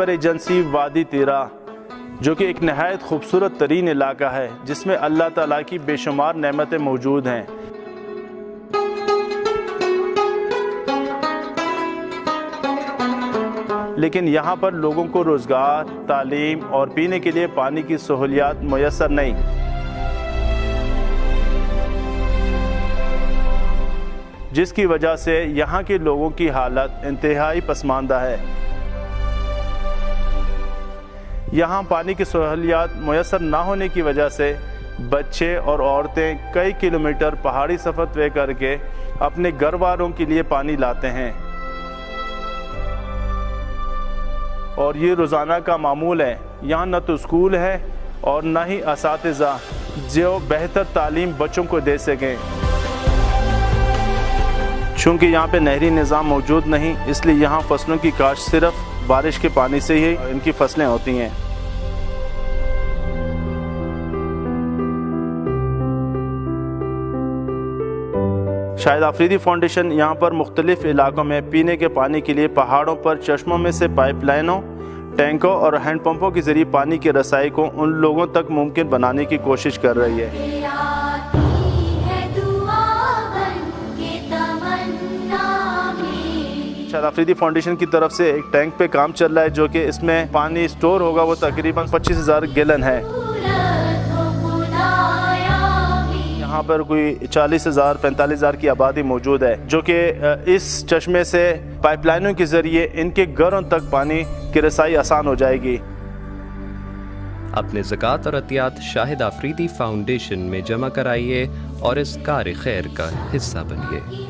Khyber agency वादी तीरा, जो कि एक नहायत खूबसूरत तरीन इलाका है जिसमें अल्लाह ताला की बेशुमार नेमतें मौजूद हैं। लेकिन यहाँ पर लोगों को रोज़गार, तालीम और पीने के लिए पानी की सहूलियात मुयस्सर नहीं। जिसकी वजह से यहाँ के लोगों की हालत इंतहाई पसमानदा है। यहाँ पानी की सहूलियात मुयस्सर ना होने की वजह से बच्चे और औरतें कई किलोमीटर पहाड़ी सफ़र तय करके अपने घर वालों के लिए पानी लाते हैं और ये रोज़ाना का मामूल है। यहाँ न तो स्कूल है और न ही असातिज़ा जो बेहतर तालीम बच्चों को दे सकें। चूँकि यहाँ पे नहरी निज़ाम मौजूद नहीं, इसलिए यहाँ फसलों की काश्त सिर्फ बारिश के पानी से ही इनकी फसलें होती हैं। शाहिद आफरीदी फाउंडेशन यहाँ पर मुख्तलिफ इलाकों में पीने के पानी के लिए पहाड़ों पर चश्मों में से पाइपलाइनों, टैंकों और हैंडपंपों के ज़रिए पानी की रसाई को उन लोगों तक मुमकिन बनाने की कोशिश कर रही है। शाहिद आफरीदी फाउंडेशन की तरफ से एक टैंक पे काम चल रहा है जो कि इसमें पानी स्टोर होगा, वो तकरीबन 25,000 गैलन है। यहाँ पर कोई 40,000 45,000 की आबादी मौजूद है जो कि इस चश्मे से पाइपलाइनों के ज़रिए इनके घरों तक पानी की रसाई आसान हो जाएगी। अपने ज़कात और अतियात शाहिद आफरीदी फाउंडेशन में जमा कराइए और इस कार खैर का हिस्सा बनिए।